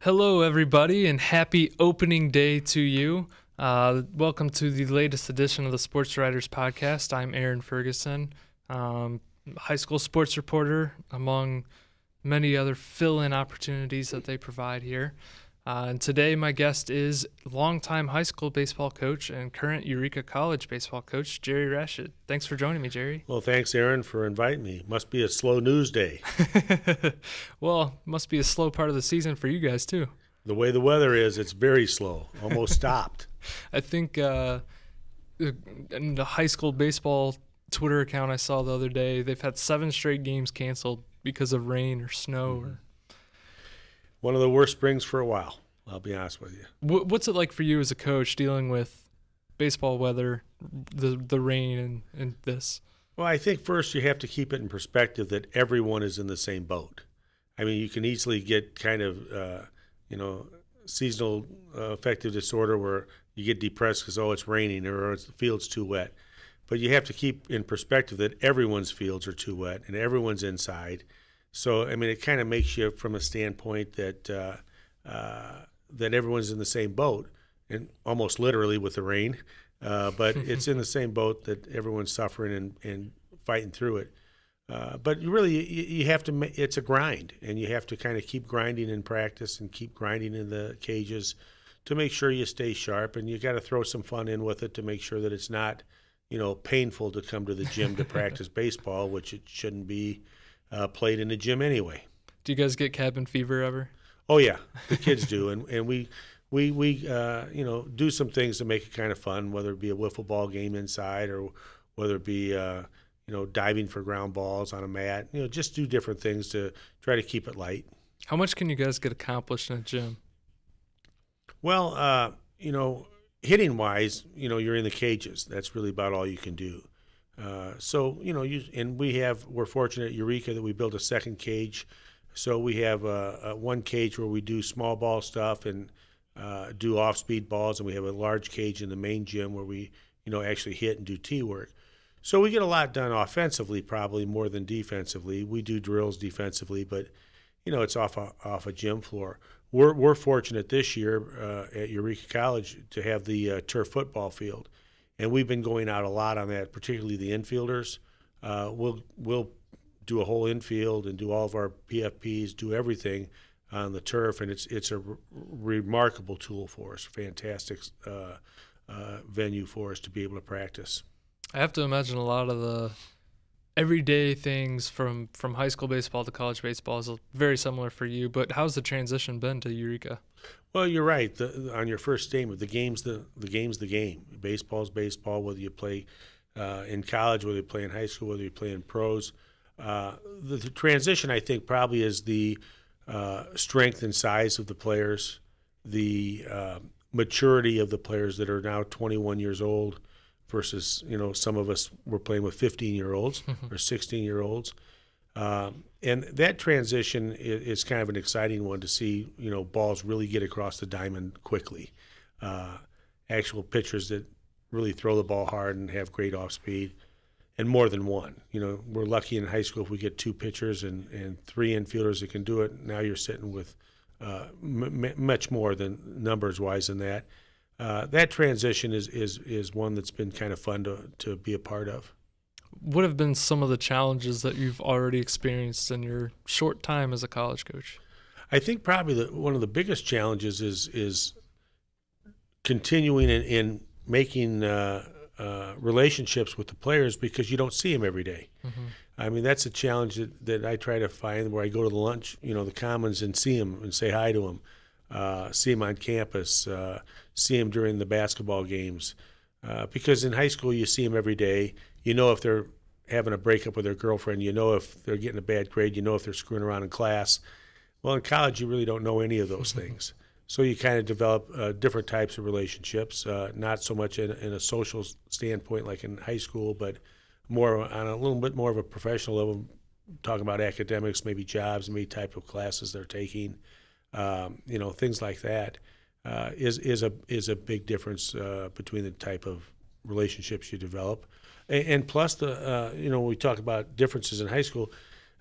Hello, everybody, and happy opening day to you. Welcome to the latest edition of the Sportswriters podcast. I'm Aaron Ferguson, high school sports reporter, among many other fill-in opportunities that they provide here. And today my guest is longtime high school baseball coach and current Eureka College baseball coach, Jerry Rashid. Thanks for joining me, Jerry. Well, thanks, Aaron, for inviting me. Must be a slow news day. Well, must be a slow part of the season for you guys, too. The way the weather is, it's very slow, almost stopped. I think in the high school baseball Twitter account I saw the other day, they've had 7 straight games canceled because of rain or snow. One of the worst springs for a while, I'll be honest with you. What's it like for you as a coach dealing with baseball weather, the rain and this? Well, I think first you have to keep it in perspective that everyone is in the same boat. I mean, you can easily get kind of, seasonal affective disorder where you get depressed because, it's raining or the field's too wet. But you have to keep in perspective that everyone's fields are too wet and everyone's inside. So, I mean, it kind of makes you from a standpoint that that everyone's in the same boat, and almost literally with the rain, but it's in the same boat that everyone's suffering and fighting through it. But you have to. It's a grind, and you have to kind of keep grinding in practice and keep grinding in the cages to make sure you stay sharp. And you got to throw some fun in with it to make sure that it's not, painful to come to the gym to practice baseball, which it shouldn't be played in the gym anyway. Do you guys get cabin fever ever? Oh yeah, the kids do, and we do some things to make it kind of fun, whether it be a wiffle ball game inside or whether it be diving for ground balls on a mat. Just do different things to try to keep it light. How much can you guys get accomplished in a gym? Well, hitting wise, you're in the cages. That's really about all you can do. We're fortunate at Eureka that we built a second cage. So we have one cage where we do small ball stuff and do off-speed balls, and we have a large cage in the main gym where we, actually hit and do tee work. So we get a lot done offensively, probably more than defensively. We do drills defensively, but it's off a gym floor. We're fortunate this year at Eureka College to have the turf football field, and we've been going out a lot on that, particularly the infielders. We'll do a whole infield and do all of our PFPs, do everything on the turf, and it's a remarkable tool for us, fantastic venue for us to be able to practice. I have to imagine a lot of the everyday things from high school baseball to college baseball is very similar for you, but how's the transition been to Eureka? Well, you're right. On your first statement, the game's the game. Baseball's baseball, whether you play in college, whether you play in high school, whether you play in pros. The transition, I think, probably is the strength and size of the players, the maturity of the players that are now 21 years old versus, some of us were playing with 15-year-olds or 16-year-olds. And that transition is kind of an exciting one to see, balls really get across the diamond quickly. Actual pitchers that really throw the ball hard and have great off speed, and more than one. We're lucky in high school if we get 2 pitchers and 3 infielders that can do it. Now you're sitting with much more than numbers-wise than that. That transition is one that's been kind of fun to be a part of. What have been some of the challenges that you've already experienced in your short time as a college coach? I think probably one of the biggest challenges is continuing in making relationships with the players because you don't see them every day. Mm-hmm. I mean, that's a challenge that I try to find where I go to the lunch, the commons, and see them and say hi to them, see them on campus, see them during the basketball games. Because in high school you see them every day. If they're having a breakup with their girlfriend. If they're getting a bad grade. If they're screwing around in class. Well, in college you really don't know any of those things. So you kind of develop different types of relationships, not so much in a social standpoint like in high school, but more on a little bit more of a professional level, talking about academics, maybe jobs, maybe type of classes they're taking, things like that. Is a big difference between the type of relationships you develop, and plus we talk about differences in high school.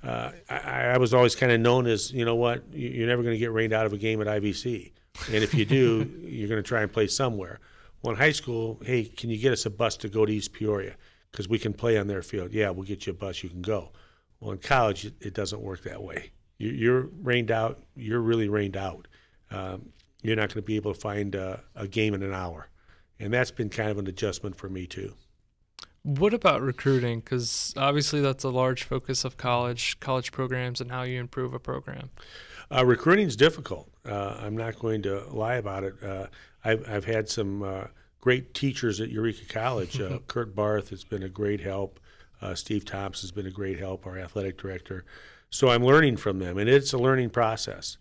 I was always kind of known as, you know what, you're never going to get rained out of a game at IVC. And if you do, you're going to try and play somewhere. Well, in high school, hey, can you get us a bus to go to East Peoria? Because we can play on their field. Yeah, we'll get you a bus, you can go. Well, in college, it doesn't work that way. You're rained out, you're really rained out. You're not going to be able to find a game in an hour. And that's been kind of an adjustment for me too. What about recruiting? Because obviously that's a large focus of college programs and how you improve a program. Recruiting is difficult. I'm not going to lie about it. I've had some great teachers at Eureka College. Kurt Barth has been a great help. Steve Thompson has been a great help, our athletic director. So I'm learning from them, and it's a learning process.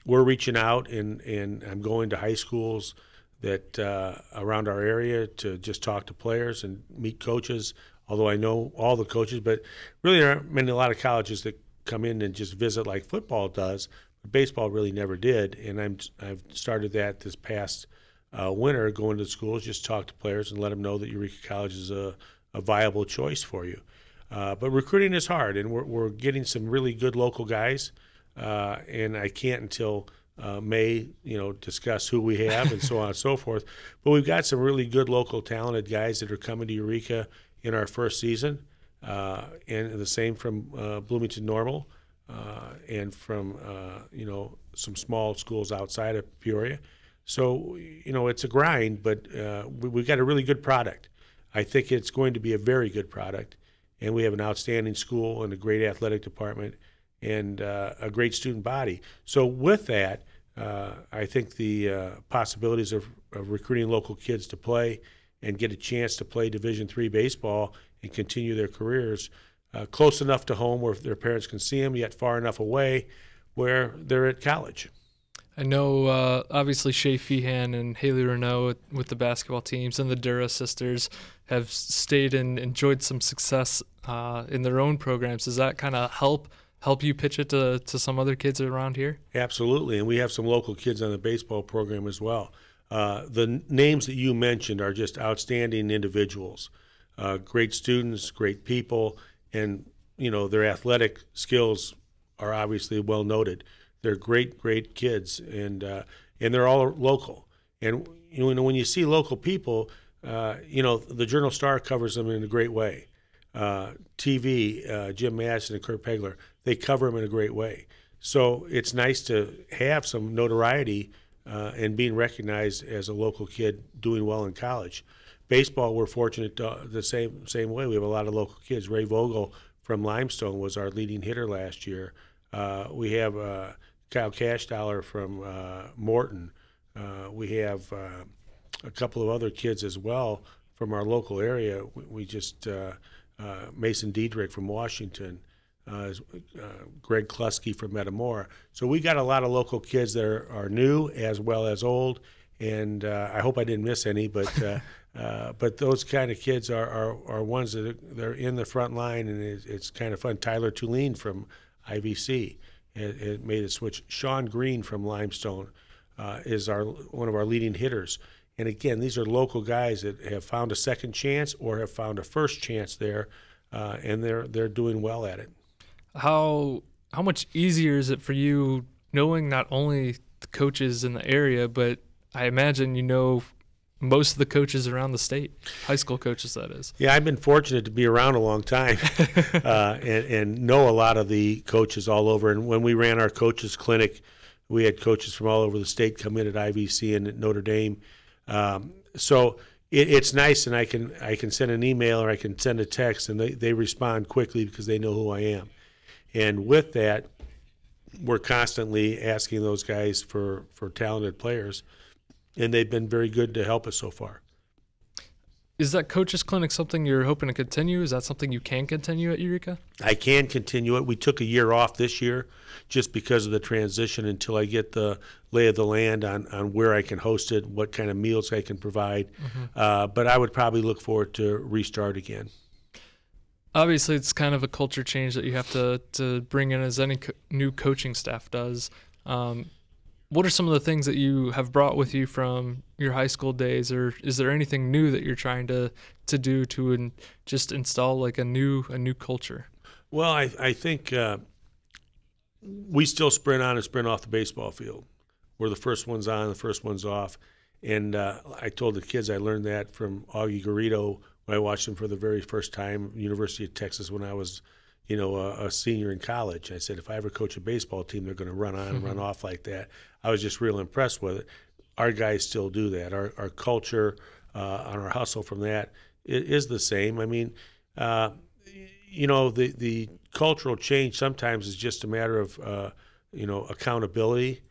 We're reaching out, and I'm going to high schools that around our area to just talk to players and meet coaches, although I know all the coaches, but really there aren't a lot of colleges that come in and just visit like football does. But baseball really never did, and I've started that this past winter, going to schools, just talk to players and let them know that Eureka College is a viable choice for you. But recruiting is hard, and we're getting some really good local guys, and I can't until May, discuss who we have and so on and so forth. But we've got some really good local talented guys that are coming to Eureka in our first season, and the same from Bloomington Normal and from, some small schools outside of Peoria. So, it's a grind, but we've got a really good product. I think it's going to be a very good product, and we have an outstanding school and a great athletic department and a great student body. So with that, I think the possibilities of recruiting local kids to play and get a chance to play Division III baseball and continue their careers close enough to home where their parents can see them, yet far enough away where they're at college. I know, obviously, Shay Feehan and Haley Renault with the basketball teams and the Dura sisters have stayed and enjoyed some success in their own programs. Does that kind of help you pitch it to some other kids around here? Absolutely, and we have some local kids on the baseball program as well. The names that you mentioned are just outstanding individuals, great students, great people, and their athletic skills are obviously well noted. They're great kids, and they're all local. And when you see local people, the Journal Star covers them in a great way. TV, Jim Madison and Kurt Pegler, they cover them in a great way. So it's nice to have some notoriety and being recognized as a local kid doing well in college. Baseball, we're fortunate the same way. We have a lot of local kids. Ray Vogel from Limestone was our leading hitter last year. We have Kyle Cashdollar from Morton. We have a couple of other kids as well from our local area. We just Mason Diedrich from Washington, Greg Klusky from Metamora. So we got a lot of local kids that are new as well as old, and I hope I didn't miss any, but those kind of kids are ones that they're in the front line, and it's kind of fun. Tyler Tulane from IVC it made a switch. Sean Green from Limestone is one of our leading hitters. And again, these are local guys that have found a second chance or have found a first chance there, and they're doing well at it. How much easier is it for you knowing not only the coaches in the area, but I imagine most of the coaches around the state, high school coaches, that is. Yeah, I've been fortunate to be around a long time and know a lot of the coaches all over. And when we ran our coaches clinic, we had coaches from all over the state come in at IVC and at Notre Dame. So it's nice, and I can send an email or I can send a text, and they respond quickly because they know who I am. And with that, we're constantly asking those guys for talented players, and they've been very good to help us so far. Is that coaches clinic something you're hoping to continue? Is that something you can continue at Eureka? I can continue it. We took a year off this year just because of the transition until I get the lay of the land on where I can host it, what kind of meals I can provide. Mm-hmm. But I would probably look forward to restart again. Obviously, it's kind of a culture change that you have to bring in, as any new coaching staff does. What are some of the things that you have brought with you from your high school days, or is there anything new that you're trying to do to just install like a new culture? Well, I think we still sprint on and sprint off the baseball field. We're the first ones on, the first ones off. And I told the kids I learned that from Augie Garrido when I watched him for the very first time, University of Texas, when I was, a senior in college. I said, if I ever coach a baseball team, they're going to run on and run off like that. I was just real impressed with it. Our guys still do that. Our culture and our hustle from that is the same. I mean, the cultural change sometimes is just a matter of, accountability.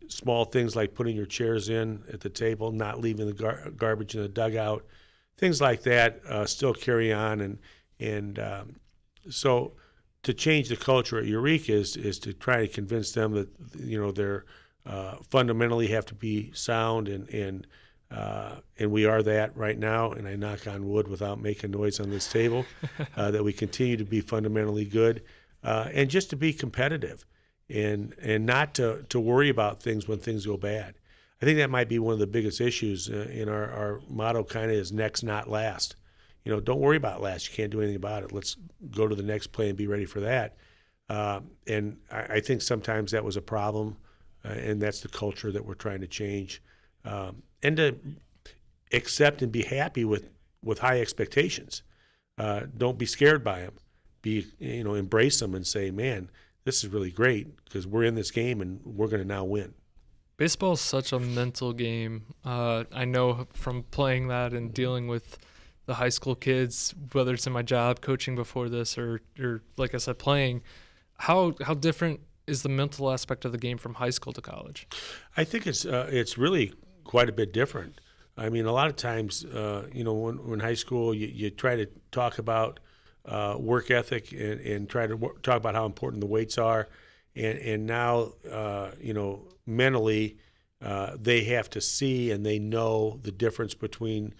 Small things like putting your chairs in at the table, not leaving the garbage in the dugout, things like that still carry on. And so to change the culture at Eureka is to try to convince them that, they're fundamentally have to be sound and we are that right now, and I knock on wood without making noise on this table, that we continue to be fundamentally good and just to be competitive and not to worry about things when things go bad. I think that might be one of the biggest issues in our motto kind of is next, not last. Don't worry about last. You can't do anything about it. Let's go to the next play and be ready for that. And I think sometimes that was a problem, and that's the culture that we're trying to change. And to accept and be happy with high expectations. Don't be scared by them. Embrace them and say, man, this is really great because we're in this game and we're going to now win. Baseball is such a mental game. I know from playing that and dealing with the high school kids, whether it's in my job, coaching before this, or like I said, playing, how different is the mental aspect of the game from high school to college? I think it's really quite a bit different. I mean, a lot of times, when high school, you try to talk about work ethic and try to talk about how important the weights are. And now, mentally, they have to see and they know the difference between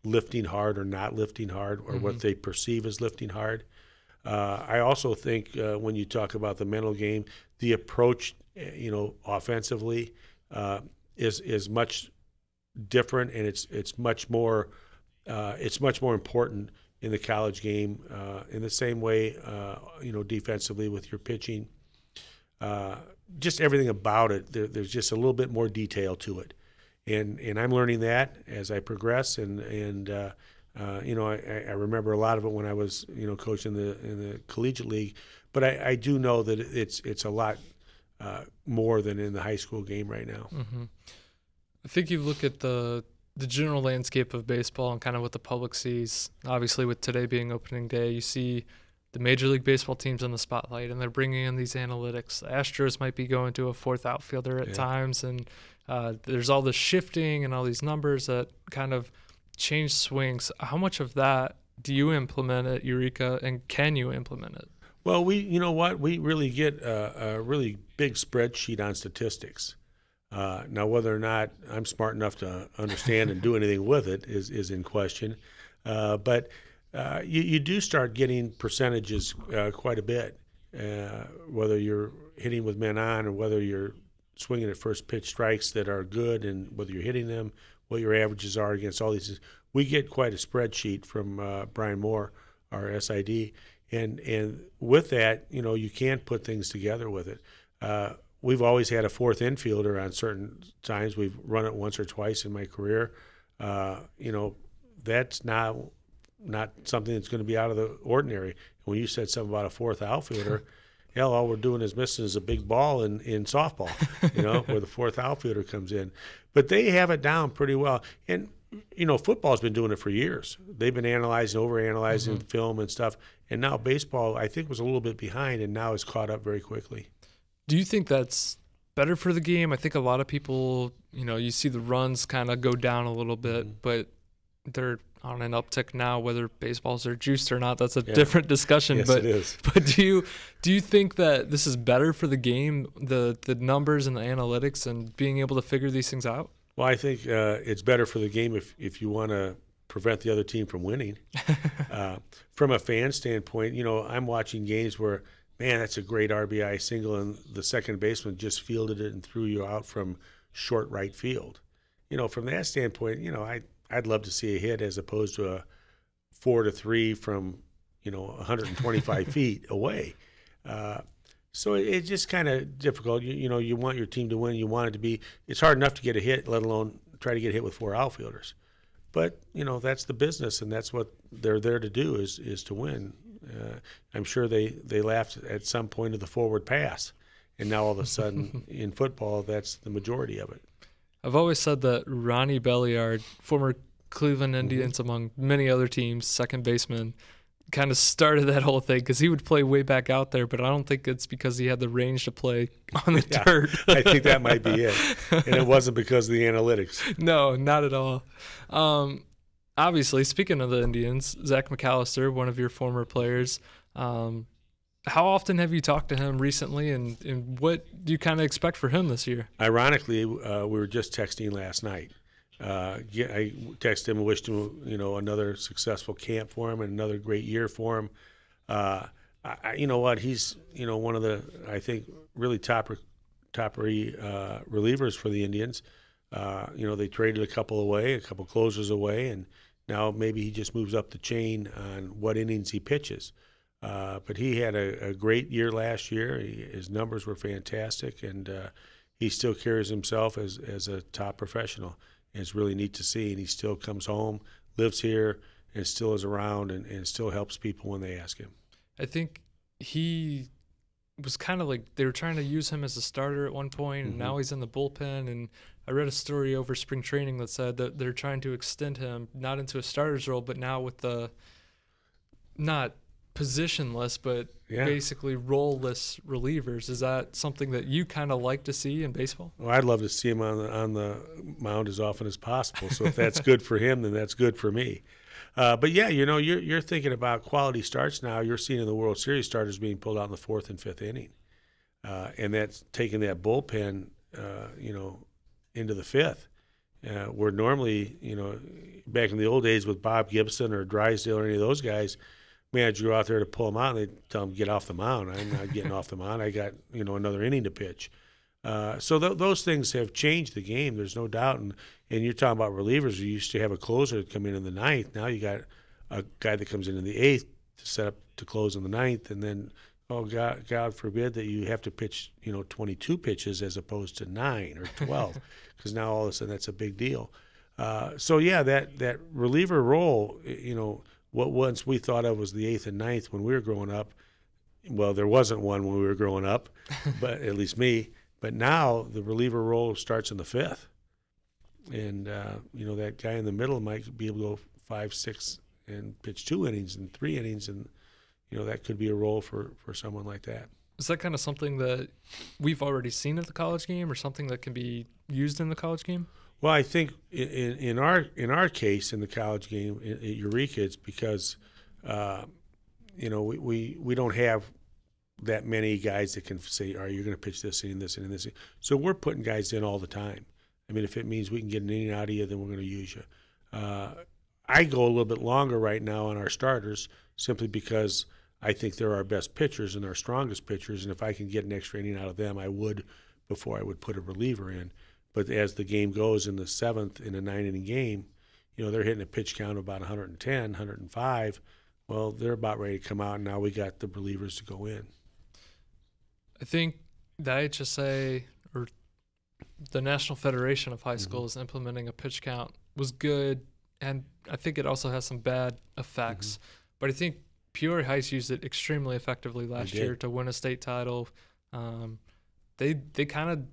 lifting hard or not lifting hard or what they perceive as lifting hard. I also think when you talk about the mental game, the approach, offensively is much different, and it's much more important in the college game. In the same way, defensively with your pitching, just everything about it. There's just a little bit more detail to it, and I'm learning that as I progress. And I remember a lot of it when I was coaching in the collegiate league, but I do know that it's a lot more than in the high school game right now. Mm-hmm. I think you look at the general landscape of baseball and kind of what the public sees. Obviously, with today being opening day, you see the Major League Baseball teams in the spotlight, and they're bringing in these analytics. The Astros might be going to a fourth outfielder at times, and there's all this shifting and all these numbers that kind of change swings. How much of that do you implement at Eureka, and can you implement it? Well, we really get a really big spreadsheet on statistics. Now, whether or not I'm smart enough to understand and do anything with it is in question. But you do start getting percentages quite a bit, whether you're hitting with men on or whether you're swinging at first pitch strikes that are good and whether you're hitting them, what your averages are against all these. We get quite a spreadsheet from Brian Moore, our SID. And with that, you can put things together with it. We've always had a fourth infielder on certain times. We've run it once or twice in my career. That's not something that's going to be out of the ordinary. When you said something about a fourth outfielder, hell, all we're doing is missing is a big ball in softball, where the fourth outfielder comes in. But they have it down pretty well. And, football's been doing it for years. They've been analyzing, overanalyzing film and stuff. And now baseball, I think, was a little bit behind and now is caught up very quickly. Do you think that's better for the game? I think a lot of people, you see the runs kind of go down a little bit, but they're on an uptick now. Whether baseballs are juiced or not, that's a different discussion. Yes, but it is. But do you think that this is better for the game, the numbers and the analytics and being able to figure these things out? Well, I think it's better for the game if you want to prevent the other team from winning. From a fan standpoint, I'm watching games where, man, that's a great RBI single, and the second baseman just fielded it and threw you out from short right field. From that standpoint, I'd love to see a hit as opposed to a 4-3 from 125 feet away. So it's just kind of difficult. You want your team to win. You want it to be. It's hard enough to get a hit, let alone try to get hit with 4 outfielders. But that's the business, and that's what they're there to do is to win. I'm sure they laughed at some point of the forward pass, and now all of a sudden in football, that's the majority of it. I've always said that Ronnie Belliard, former Cleveland Indians, among many other teams, second baseman, kind of started that whole thing because he would play way back out there, but I don't think it's because he had the range to play on the dirt. I think that might be it. And it wasn't because of the analytics. No, not at all. Obviously, speaking of the Indians, Zach McAllister, one of your former players, how often have you talked to him recently, and what do you kind of expect for him this year? Ironically, we were just texting last night. I texted him and wished him, another successful camp for him and another great year for him. You know what? He's, one of the, I think, really top relievers for the Indians. They traded a couple closers away, and now maybe he just moves up the chain on what innings he pitches. But he had a great year last year. His numbers were fantastic, and he still carries himself as a top professional. And it's really neat to see, and he still comes home, lives here, and still is around and still helps people when they ask him. I think he was kind of like they were trying to use him as a starter at one point, and now he's in the bullpen. And I read a story over spring training that said that they're trying to extend him not into a starter's role, but now with the not positionless, but basically role-less relievers. Is that something that you kind of like to see in baseball? Well, I'd love to see him on the mound as often as possible. So if that's good for him, then that's good for me. But yeah, you're thinking about quality starts now. You're seeing in the World Series starters being pulled out in the 4th and 5th inning, and that's taking that bullpen, into the 5th. Where normally, back in the old days with Bob Gibson or Drysdale or any of those guys, manager go out there to pull them out, and they tell them, get off the mound. I'm not getting off the mound. I got, another inning to pitch. So those things have changed the game. There's no doubt. And you're talking about relievers. You used to have a closer come in the 9th. Now you got a guy that comes in the 8th to set up to close in the 9th. And then, God forbid that you have to pitch, 22 pitches as opposed to 9 or 12, because now all of a sudden that's a big deal. That reliever role, what once we thought of was the 8th and 9th when we were growing up. Well, there wasn't one when we were growing up, but at least me. But now the reliever role starts in the 5th. And, that guy in the middle might be able to go 5, 6, and pitch 2 innings and 3 innings. And, that could be a role for someone like that. Is that kind of something that we've already seen at the college game, or something that can be used in the college game? Well, I think in our case in the college game at Eureka, it's because we don't have that many guys that can say, "All right, you're going to pitch this inning, this inning, this inning." So we're putting guys in all the time. I mean, if it means we can get an inning out of you, then we're going to use you. I go a little bit longer right now on our starters simply because I think they're our best pitchers and our strongest pitchers, and if I can get an extra inning out of them, I would before I would put a reliever in. But as the game goes in the 7th in a 9-inning game, they're hitting a pitch count of about 110, 105. Well, they're about ready to come out, and now we got the relievers to go in. I think the IHSA, or the National Federation of High Schools, implementing a pitch count was good, and I think it also has some bad effects. But I think Peoria Heights used it extremely effectively last year to win a state title. They kind of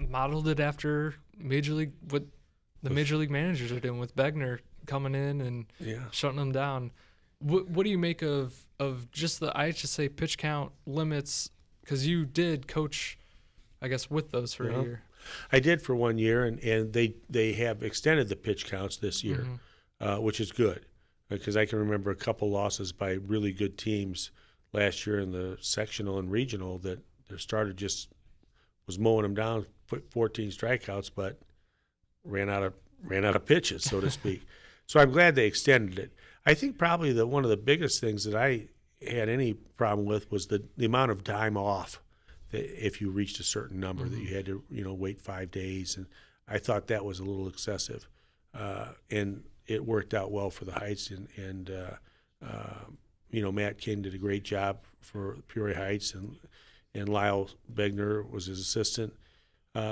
modeled it after Major League, what the Major League managers are doing with Begner coming in and shutting them down. What do you make of just the IHSA pitch count limits? Because you did coach, I guess, with those for a year. I did for 1 year, and they have extended the pitch counts this year, which is good, because I can remember a couple losses by really good teams last year in the sectional and regional that their starter just was mowing them down, put 14 strikeouts, but ran out of pitches, so to speak. So I'm glad they extended it. I think probably one of the biggest things that I had any problem with was the amount of time off. That if you reached a certain number, that you had to wait 5 days, and I thought that was a little excessive. And it worked out well for the Heights, and Matt King did a great job for Peoria Heights, and Lyle Begner was his assistant.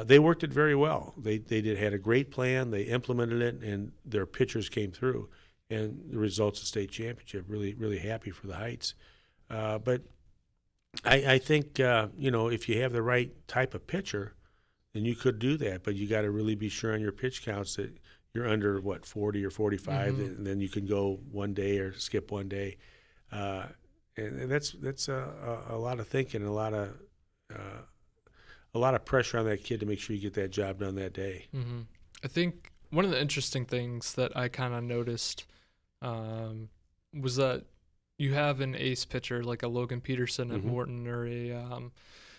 They worked it very well. They had a great plan. They implemented it, and their pitchers came through. And the results of state championship, really, really happy for the Heights. But I think, if you have the right type of pitcher, then you could do that. But you got to really be sure on your pitch counts that you're under, 40 or 45, and then you can go one day or skip one day. And that's a lot of thinking, a lot of pressure on that kid to make sure you get that job done that day. Mm-hmm. I think one of the interesting things that I kind of noticed was that you have an ace pitcher like a Logan Peterson at Morton, or a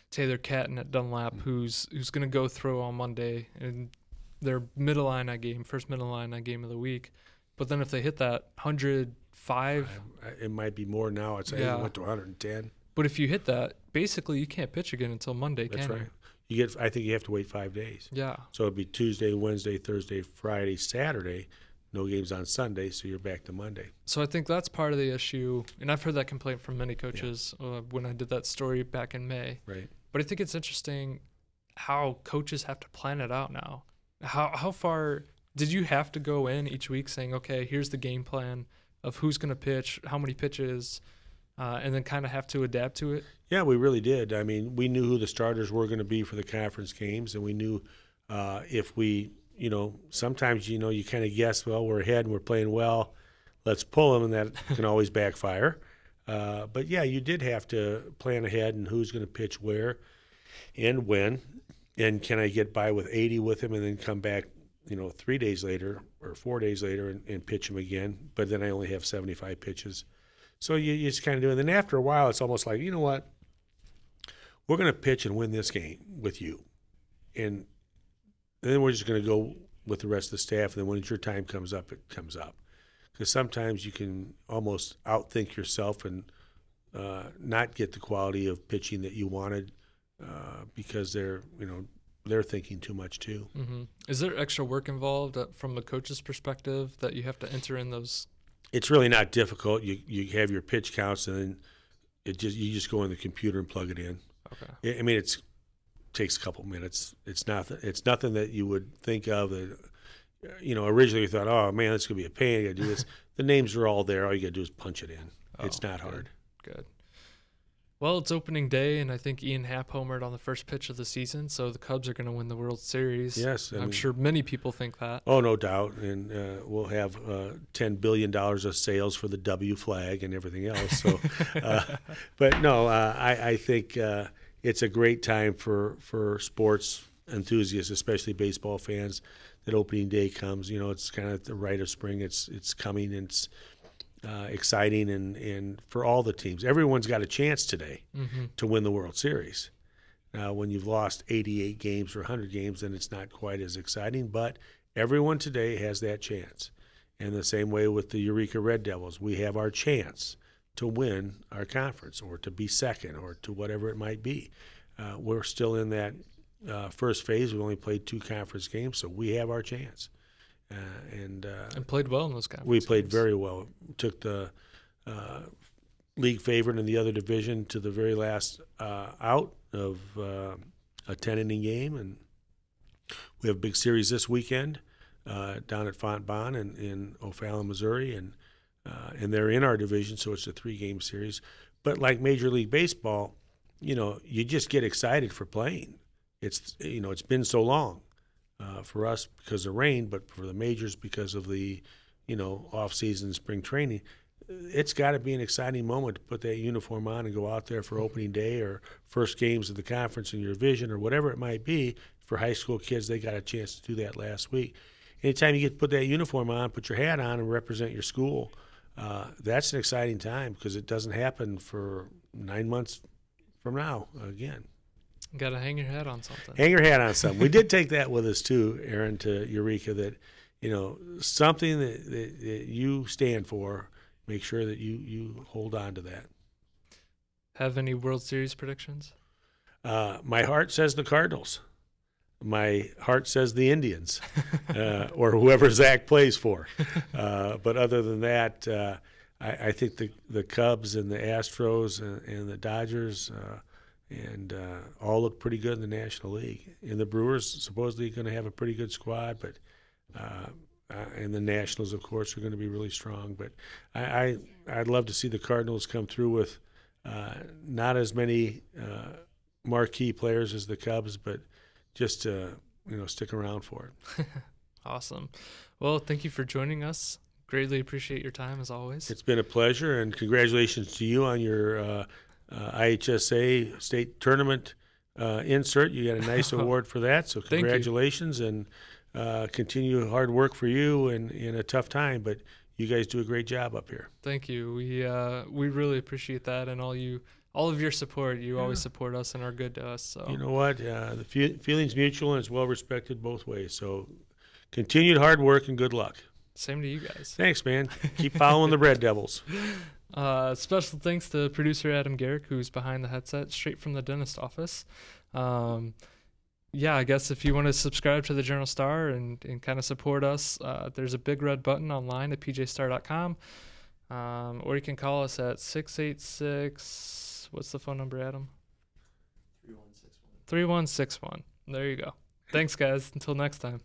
Taylor Catton at Dunlap, who's going to go throw on Monday, and their first middle line game of the week. But then if they hit that 105, it might be more now. It went to 110. But if you hit that, basically you can't pitch again until Monday. That's right. I think you have to wait 5 days. Yeah. So it'd be Tuesday, Wednesday, Thursday, Friday, Saturday. No games on Sunday, so you're back to Monday. So I think that's part of the issue, and I've heard that complaint from many coaches when I did that story back in May. Right. But I think it's interesting how coaches have to plan it out now. How far did you have to go in each week saying, okay, here's the game plan of who's going to pitch, how many pitches, and then kind of have to adapt to it? Yeah, we really did. I mean, we knew who the starters were going to be for the conference games, and we knew if we – sometimes, you kind of guess, well, we're ahead and we're playing well, let's pull them, and that can always backfire. But, yeah, you did have to plan ahead and who's going to pitch where and when, and can I get by with 80 with him and then come back, 3 days later or 4 days later and pitch him again, but then I only have 75 pitches. So you just kind of do it. And then after a while, it's almost like, you know what, we're going to pitch and win this game with you. And then we're just going to go with the rest of the staff, and then when your time comes up, it comes up. Because sometimes you can almost outthink yourself and not get the quality of pitching that you wanted because they're thinking too much too. Mm-hmm. Is there extra work involved from a coach's perspective that you have to enter in those? It's really not difficult. You have your pitch counts, and then you just go in the computer and plug it in. Okay. I mean, it takes a couple minutes. It's nothing that you would think of that, originally you thought, oh man, this is gonna be a pain, I gotta do this. The names are all there, all you gotta do is punch it in. It's not hard. Good. Well, it's opening day, and I think Ian Happ homered on the first pitch of the season, so the Cubs are going to win the World Series. Yes. I'm sure many people think that. Oh, no doubt. And we'll have $10 billion of sales for the W flag and everything else. So, but no, I think it's a great time for sports enthusiasts, especially baseball fans, that opening day comes. It's kind of the rite of spring. It's coming, and it's exciting, and for all the teams. Everyone's got a chance today to win the World Series. Now, when you've lost 88 games or 100 games, then it's not quite as exciting, but everyone today has that chance. And the same way with the Eureka Red Devils, we have our chance to win our conference or to be second or to whatever it might be. We're still in that first phase. We only played 2 conference games, so we have our chance. And played well in those conference We played games. very well. Took the league favorite in the other division to the very last out of a 10-inning game. And we have a big series this weekend down at Fontbonne in O'Fallon, Missouri. And they're in our division, so it's a 3-game series. But like Major League Baseball, you just get excited for playing. It's been so long. For us because of rain, but for the majors because of the, off-season spring training, it's got to be an exciting moment to put that uniform on and go out there for opening day or first games of the conference in your division or whatever it might be. For high school kids, they got a chance to do that last week. Anytime you get to put that uniform on, put your hat on, and represent your school, that's an exciting time because it doesn't happen for 9 months from now again. Got to hang your hat on something. Hang your hat on something. We did take that with us too, Aaron, to Eureka, that, something that you stand for, make sure that you hold on to that. Have any World Series predictions? My heart says the Cardinals. My heart says the Indians or whoever Zach plays for. But other than that, I think the Cubs and the Astros and the Dodgers and all look pretty good in the National League. And the Brewers supposedly going to have a pretty good squad, but and the Nationals, of course, are going to be really strong. But I'd love to see the Cardinals come through with not as many marquee players as the Cubs, but just stick around for it. Awesome. Well, thank you for joining us. Greatly appreciate your time, as always. It's been a pleasure, and congratulations to you on your IHSA state tournament insert. You got a nice award for that, so congratulations, and continue hard work for you in a tough time, but you guys do a great job up here. Thank you. We really appreciate that, and all of your support. You always support us and are good to us. So you know what? The feeling's mutual, and it's well respected both ways. So continued hard work and good luck. Same to you guys. Thanks, man. Keep following the Red Devils. Special thanks to producer Adam Garrick, who's behind the headset, straight from the dentist office. I guess if you want to subscribe to the Journal-Star and kind of support us, there's a big red button online at pjstar.com, or you can call us at 686. What's the phone number, Adam? 3161. 3161. There you go. Thanks, guys. Until next time.